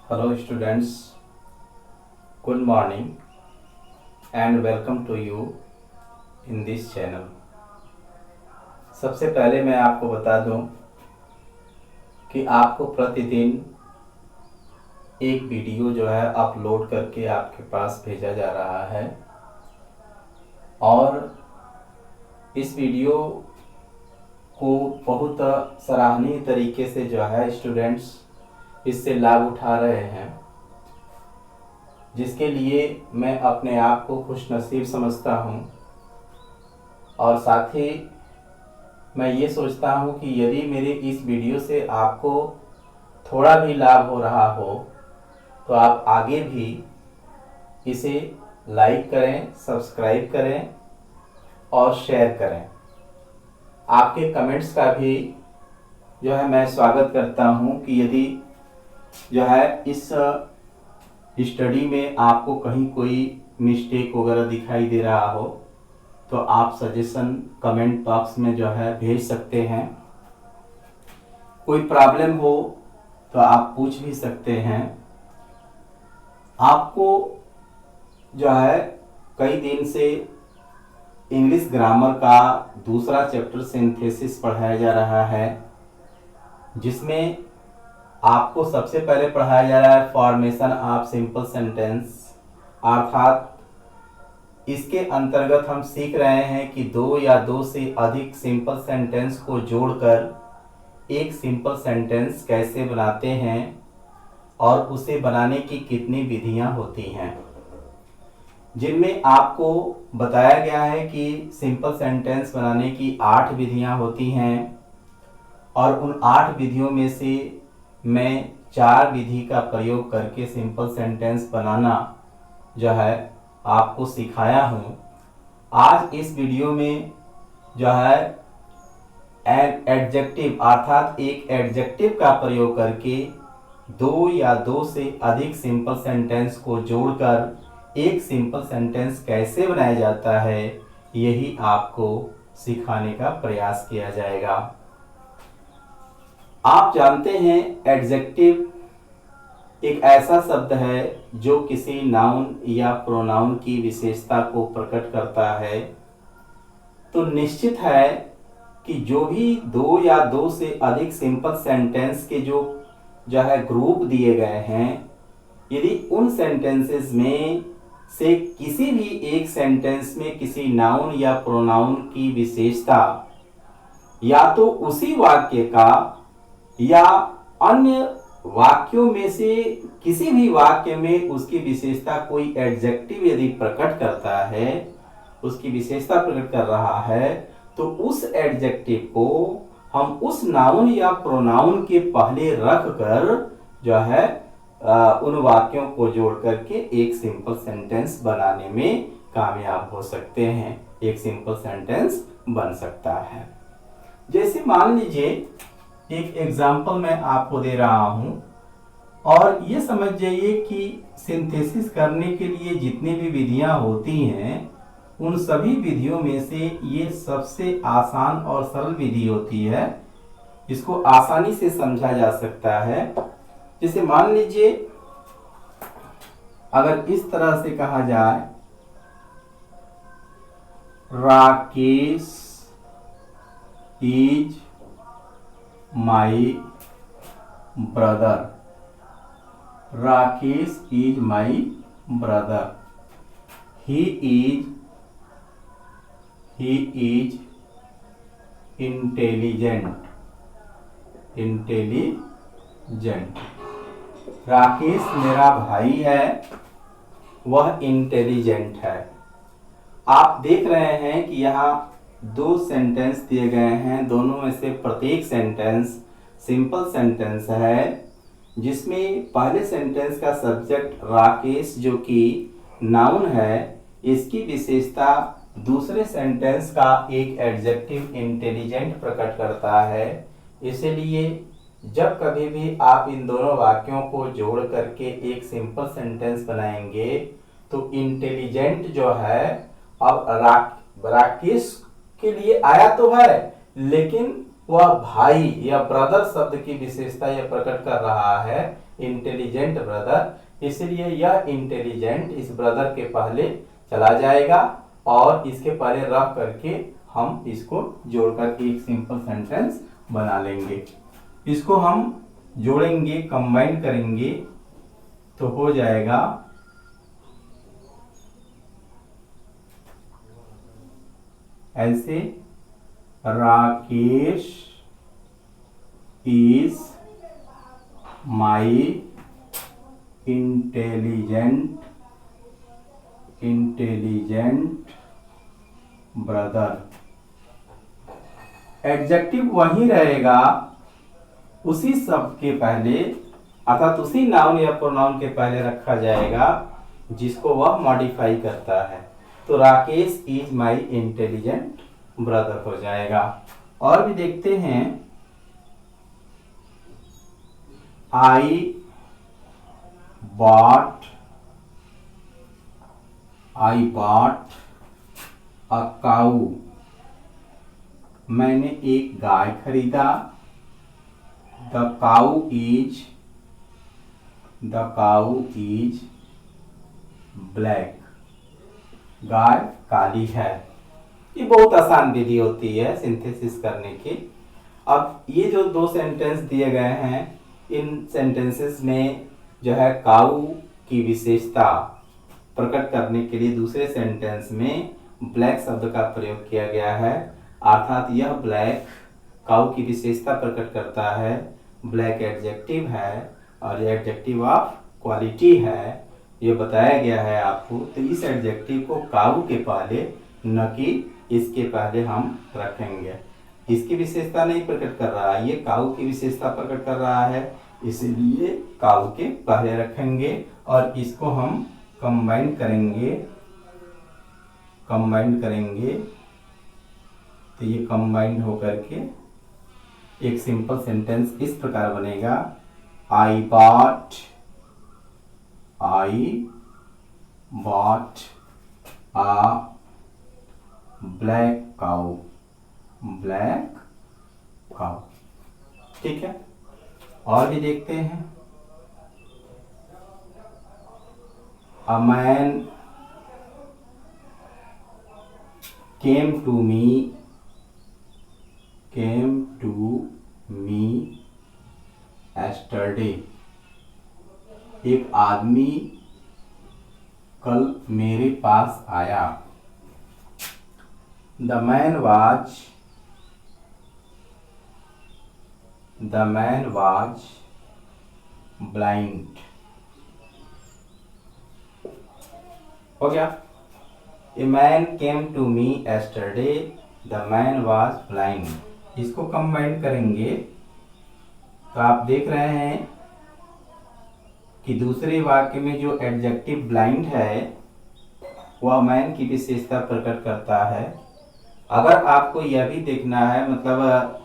Hello students, good morning and welcome to you in this channel। सबसे पहले मैं आपको बता दूं कि आपको प्रतिदिन एक वीडियो जो है अपलोड करके आपके पास भेजा जा रहा है और इस वीडियो को बहुत सराहनीय तरीके से जो है स्टूडेंट्स इससे लाभ उठा रहे हैं, जिसके लिए मैं अपने आप को खुशनसीब समझता हूं और साथ ही मैं ये सोचता हूं कि यदि मेरे इस वीडियो से आपको थोड़ा भी लाभ हो रहा हो तो आप आगे भी इसे लाइक करें, सब्सक्राइब करें और शेयर करें। आपके कमेंट्स का भी जो है मैं स्वागत करता हूं कि यदि जो है इस स्टडी में आपको कहीं कोई मिस्टेक वगैरह दिखाई दे रहा हो तो आप सजेशन कमेंट बॉक्स में जो है भेज सकते हैं। कोई प्रॉब्लम हो तो आप पूछ भी सकते हैं। आपको जो है कई दिन से इंग्लिश ग्रामर का दूसरा चैप्टर सिंथेसिस पढ़ाया जा रहा है, जिसमें आपको सबसे पहले पढ़ाया जा रहा है फॉर्मेशन ऑफ सिंपल सेंटेंस, अर्थात इसके अंतर्गत हम सीख रहे हैं कि दो या दो से अधिक सिंपल सेंटेंस को जोड़कर एक सिंपल सेंटेंस कैसे बनाते हैं और उसे बनाने की कितनी विधियां होती हैं, जिनमें आपको बताया गया है कि सिंपल सेंटेंस बनाने की 8 विधियां होती हैं और उन 8 विधियों में से मैं 4 विधि का प्रयोग करके सिंपल सेंटेंस बनाना जो है आपको सिखाया हूं। आज इस वीडियो में जो है एडजेक्टिव अर्थात एक एडजेक्टिव का प्रयोग करके दो या दो से अधिक सिंपल सेंटेंस को जोड़कर एक सिंपल सेंटेंस कैसे बनाया जाता है, यही आपको सिखाने का प्रयास किया जाएगा। आप जानते हैं एडजेक्टिव एक ऐसा शब्द है जो किसी नाउन या प्रोनाउन की विशेषता को प्रकट करता है। तो निश्चित है कि जो भी दो या दो से अधिक सिंपल सेंटेंस के जो है ग्रुप दिए गए हैं, यदि उन सेंटेंसेस में से किसी भी एक सेंटेंस में किसी नाउन या प्रोनाउन की विशेषता या तो उसी वाक्य का या अन्य वाक्यों में से किसी भी वाक्य में उसकी विशेषता कोई एडजेक्टिव यदि प्रकट करता है, उसकी विशेषता प्रकट कर रहा है, तो उस एडजेक्टिव को हम उस नाउन या प्रोनाउन के पहले रख कर जो है उन वाक्यों को जोड़ करके एक सिंपल सेंटेंस बनाने में कामयाब हो सकते हैं। एक सिंपल सेंटेंस बन सकता है। जैसे मान लीजिए एक एग्जाम्पल मैं आपको दे रहा हूं और ये समझ जाइए कि सिंथेसिस करने के लिए जितनी भी विधियां होती हैं उन सभी विधियों में से ये सबसे आसान और सरल विधि होती है। इसको आसानी से समझा जा सकता है। जैसे मान लीजिए अगर इस तरह से कहा जाए, Rakesh is my brother. Rakesh is my brother. He is intelligent. Rakesh मेरा भाई है, वह इंटेलिजेंट है। आप देख रहे हैं कि यहाँ दो सेंटेंस दिए गए हैं, दोनों में से प्रत्येक सेंटेंस सिंपल सेंटेंस है, जिसमें पहले सेंटेंस का सब्जेक्ट राकेश जो कि नाउन है, इसकी विशेषता दूसरे सेंटेंस का एक एडजेक्टिव इंटेलिजेंट प्रकट करता है। इसलिए जब कभी भी आप इन दोनों वाक्यों को जोड़ करके एक सिंपल सेंटेंस बनाएंगे तो इंटेलिजेंट जो है अब राकेश के लिए आया तो है, लेकिन वह भाई या ब्रदर शब्द की विशेषता यह प्रकट कर रहा है, इंटेलिजेंट ब्रदर। इसलिए यह इंटेलिजेंट इस ब्रदर के पहले चला जाएगा और इसके पहले रख करके हम इसको जोड़कर एक सिंपल सेंटेंस बना लेंगे। इसको हम जोड़ेंगे, कंबाइन करेंगे तो हो जाएगा ऐसे, Rakesh is my intelligent brother. Adjective वही रहेगा उसी शब्द के पहले, अर्थात उसी नाउन या प्रोनाउन के पहले रखा जाएगा जिसको वह मॉडिफाई करता है। तो Rakesh is my intelligent brother हो जाएगा। और भी देखते हैं, आई बॉट अ काऊ, मैंने एक गाय खरीदा। द काऊ इज ब्लैक, गाय काली है। ये बहुत आसान विधि होती है सिंथेसिस करने की। अब ये जो दो सेंटेंस दिए गए हैं, इन सेंटेंसेस में जो है काऊ की विशेषता प्रकट करने के लिए दूसरे सेंटेंस में ब्लैक शब्द का प्रयोग किया गया है। अर्थात यह ब्लैक काऊ की विशेषता प्रकट करता है। ब्लैक एडजेक्टिव है और यह एडजेक्टिव ऑफ क्वालिटी है, ये बताया गया है आपको। तो इस एडजेक्टिव को काऊ के पहले, न कि इसके पहले हम रखेंगे। इसकी विशेषता नहीं प्रकट कर रहा है, ये काऊ की विशेषता प्रकट कर रहा है, इसलिए काऊ के पहले रखेंगे। और इसको हम कंबाइन करेंगे तो ये कंबाइंड होकर के एक सिंपल सेंटेंस इस प्रकार बनेगा, आई बॉट a ब्लैक काऊ। ठीक है। और भी देखते हैं, a man came to me yesterday, एक आदमी कल मेरे पास आया। The man was blind, हो गया। A man came to me yesterday, the man was blind। इसको कंबाइन करेंगे तो आप देख रहे हैं कि दूसरे वाक्य में जो एडजेक्टिव ब्लाइंड है वह मैन की विशेषता प्रकट करता है। अगर आपको यह भी देखना है, मतलब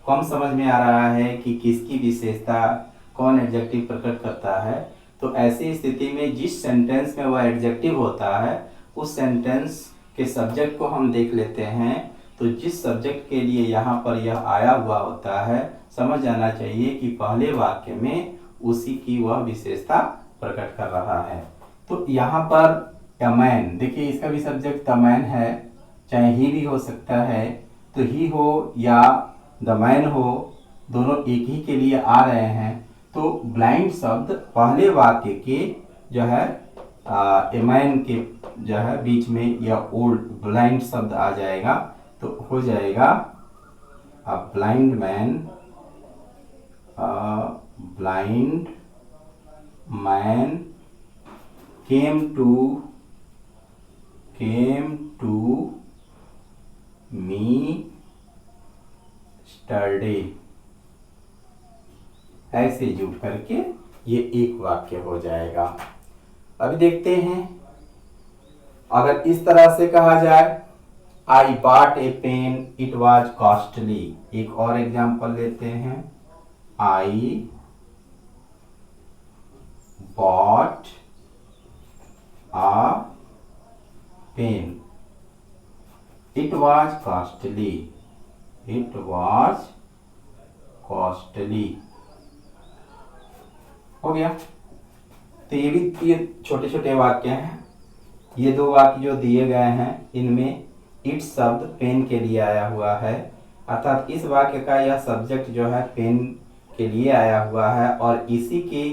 कम समझ में आ रहा है कि किसकी विशेषता कौन एडजेक्टिव प्रकट करता है, तो ऐसी स्थिति में जिस सेंटेंस में वह एडजेक्टिव होता है उस सेंटेंस के सब्जेक्ट को हम देख लेते हैं। तो जिस सब्जेक्ट के लिए यहाँ पर यह आया हुआ होता है, समझ जाना चाहिए कि पहले वाक्य में उसी की वह विशेषता प्रकट कर रहा है। तो यहाँ पर द मैन, देखिए इसका भी सब्जेक्ट द मैन है, चाहे ही भी हो सकता है, तो ही हो या द मैन हो, दोनों एक ही के लिए आ रहे हैं। तो ब्लाइंड शब्द पहले वाक्य के जो है ए मैन के जो है बीच में यह ओल्ड ब्लाइंड शब्द आ जाएगा, तो हो जाएगा a blind man came to me yesterday। ऐसे जुड़ करके ये एक वाक्य हो जाएगा। अभी देखते हैं, अगर इस तरह से कहा जाए, I bought a pen it was costly. एक और एग्जाम्पल लेते हैं, I bought a pen, it was costly, it was costly. हो गया। तो ये छोटे छोटे वाक्य हैं। ये दो वाक्य जो दिए गए हैं इनमें इट शब्द पेन के लिए आया हुआ है, अर्थात इस वाक्य का यह सब्जेक्ट जो है पेन के लिए आया हुआ है और इसी के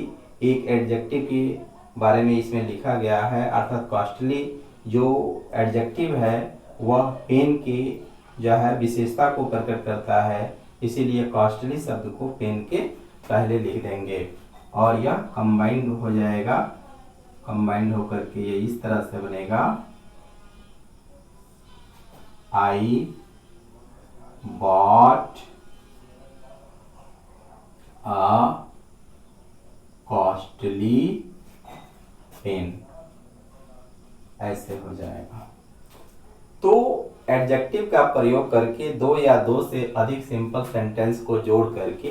एक एडजेक्टिव के बारे में इसमें लिखा गया है, अर्थात कॉस्टली जो एडजेक्टिव है वह पेन की जो है विशेषता को प्रकट करता है, इसीलिए कॉस्टली शब्द को पेन के पहले लिख देंगे और यह कंबाइंड हो जाएगा। कंबाइंड होकर के ये इस तरह से बनेगा, I bought a costly pen, ऐसे हो जाएगा। तो एडजेक्टिव का प्रयोग करके दो या दो से अधिक सिंपल सेंटेंस को जोड़ करके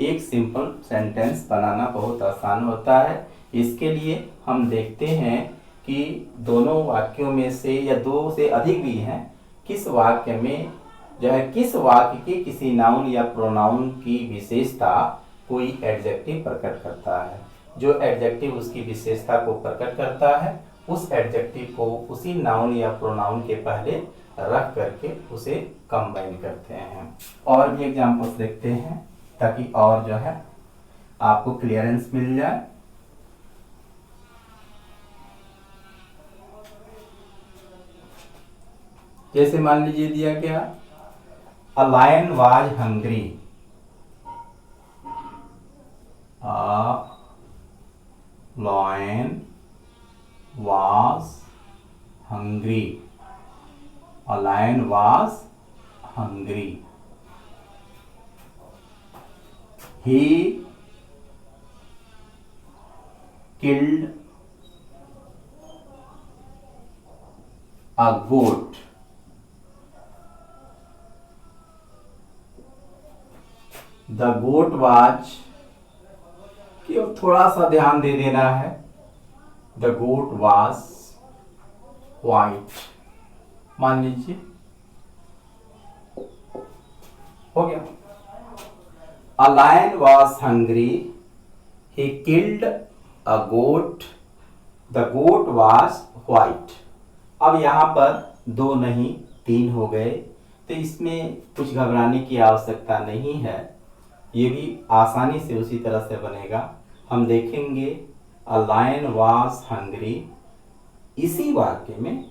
एक सिंपल सेंटेंस बनाना बहुत आसान होता है। इसके लिए हम देखते हैं कि दोनों वाक्यों में से या दो से अधिक भी हैं, किस वाक्य में जो है किस वाक्य के किसी नाउन या प्रोनाउन की विशेषता कोई एडजेक्टिव प्रकट करता है। जो एडजेक्टिव उसकी विशेषता को प्रकट करता है उस एडजेक्टिव को उसी नाउन या प्रोनाउन के पहले रख करके उसे कंबाइन करते हैं। और भी एग्जांपल्स देखते हैं ताकि और जो है आपको क्लियरेंस मिल जाए। जैसे मान लीजिए दिया गया, a lion was hungry, a lion was hungry, a lion was hungry, he killed a goat, the goat was, कि अब थोड़ा सा ध्यान दे देना है, The goat was white, मान लीजिए हो गया। A lion was hungry, he killed a goat, the goat was white। अब यहाँ पर दो नहीं तीन हो गए, तो इसमें कुछ घबराने की आवश्यकता नहीं है, ये भी आसानी से उसी तरह से बनेगा। हम देखेंगे A lion was hungry, इसी वाक्य में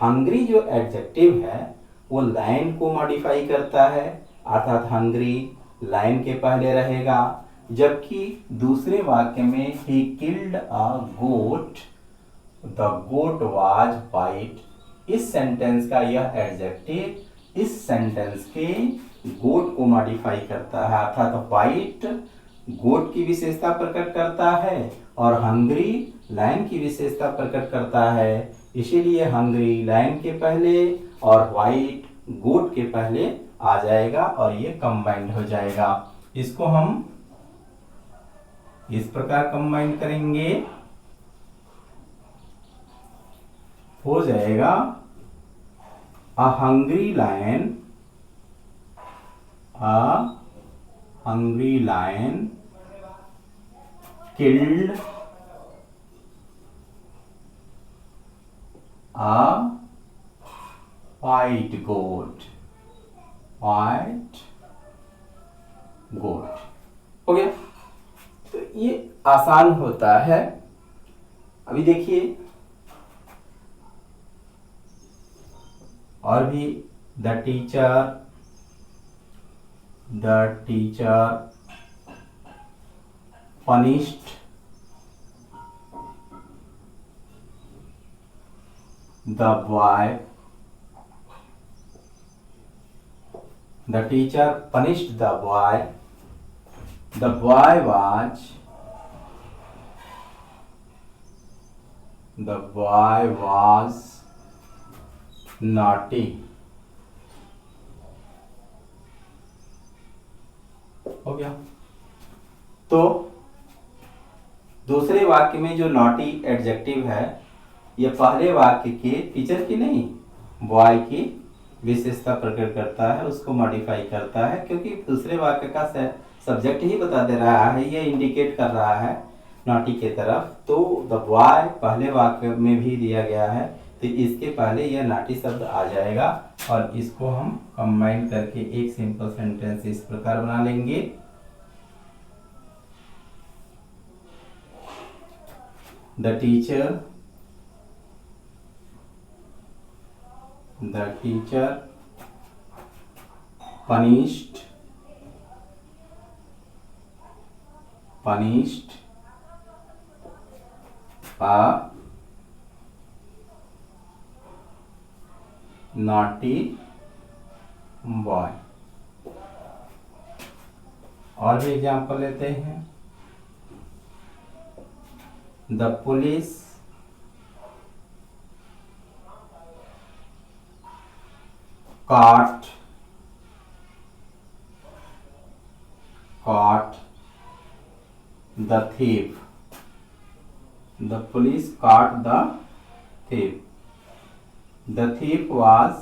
हंग्री जो एडजेक्टिव है वो लायन को मॉडिफाई करता है, अर्थात हंग्री लायन के पहले रहेगा, जबकि दूसरे वाक्य में he killed a goat, the goat was white। इस सेंटेंस का यह एडजेक्टिव इस सेंटेंस के गोट को मॉडिफाई करता है, अर्थात व्हाइट गोट की विशेषता प्रकट करता है और हंग्री लायन की विशेषता प्रकट करता है, इसीलिए हंग्री लायन के पहले और व्हाइट गोट के पहले आ जाएगा और ये कंबाइंड हो जाएगा। इसको हम इस प्रकार कंबाइन करेंगे, हो जाएगा a hungry lion, a hungry lion killed a white goat, white goat। हो गया। तो ये आसान होता है। अभी देखिए और भी, the teacher punished the boy, the teacher punished the boy, the boy was naughty। हो गया। तो दूसरे वाक्य में जो नॉटी एडजेक्टिव है ये पहले वाक्य के टीचर की नहीं बॉय की विशेषता प्रकट करता है उसको मॉडिफाई करता है, क्योंकि दूसरे वाक्य का सब्जेक्ट ही बता दे रहा है, ये इंडिकेट कर रहा है नॉटी के तरफ। तो द बॉय पहले वाक्य में भी दिया गया है, तो इसके पहले यह नॉटी शब्द आ जाएगा और इसको हम कंबाइन करके एक सिंपल सेंटेंस इस प्रकार बना लेंगे। The teacher punished a naughty boy। और भी एग्जाम्पल लेते हैं। The police caught the thief। The police caught the thief। The thief was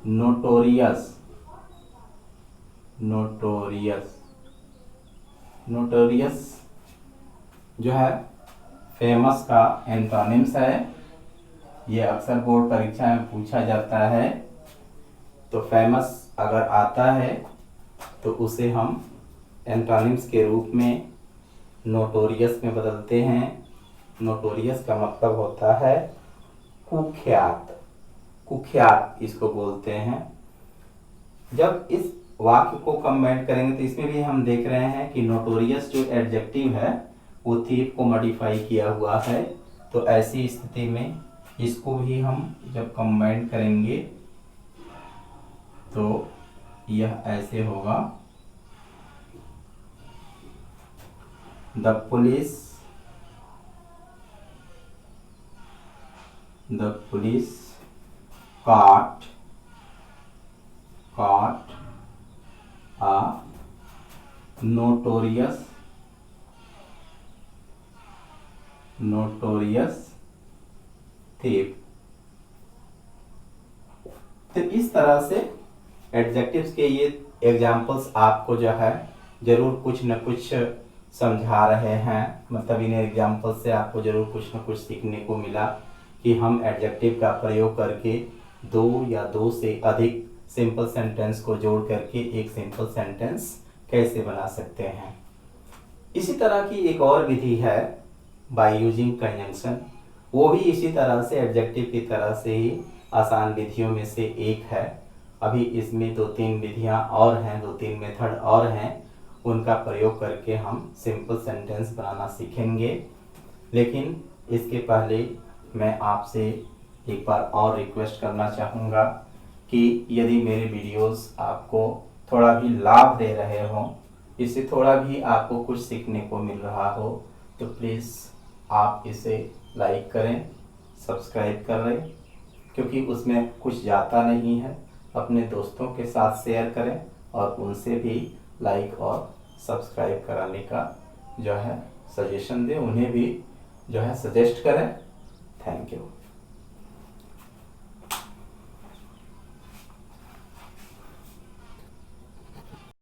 notorious जो है फेमस का एंटोनिम्स है। ये अक्सर बोर्ड परीक्षा में पूछा जाता है। तो फेमस अगर आता है तो उसे हम एंटोनिम्स के रूप में नोटोरियस में बदलते हैं। नोटोरियस का मतलब होता है कुख्यात इसको बोलते हैं। जब इस वाक्य को कंबाइन करेंगे तो इसमें भी हम देख रहे हैं कि नोटोरियस जो एडजेक्टिव है वो थीफ को मॉडिफाई किया हुआ है। तो ऐसी स्थिति में इसको भी हम जब कंबाइन करेंगे तो यह ऐसे होगा। The police caught a notorious thief। तो इस तरह से एडजेक्टिव्स के ये एग्जाम्पल्स आपको जो है जरूर कुछ न कुछ समझा रहे हैं। मतलब इन एग्जाम्पल से आपको जरूर कुछ न कुछ सीखने को मिला कि हम एडजेक्टिव का प्रयोग करके दो या दो से अधिक सिंपल सेंटेंस को जोड़ करके एक सिंपल सेंटेंस कैसे बना सकते हैं। इसी तरह की एक और विधि है बाय यूजिंग कंजंक्शन। वो भी इसी तरह से एडजेक्टिव की तरह से ही आसान विधियों में से एक है। अभी इसमें 2-3 विधियां और हैं, 2-3 मेथड और हैं, उनका प्रयोग करके हम सिंपल सेंटेंस बनाना सीखेंगे। लेकिन इसके पहले मैं आपसे एक बार और रिक्वेस्ट करना चाहूँगा कि यदि मेरे वीडियोस आपको थोड़ा भी लाभ दे रहे हों, इससे थोड़ा भी आपको कुछ सीखने को मिल रहा हो, तो प्लीज़ आप इसे लाइक करें, सब्सक्राइब करें, क्योंकि उसमें कुछ जाता नहीं है। अपने दोस्तों के साथ शेयर करें और उनसे भी लाइक और सब्सक्राइब कराने का जो है सजेशन दें, उन्हें भी जो है सजेस्ट करें। Thank you.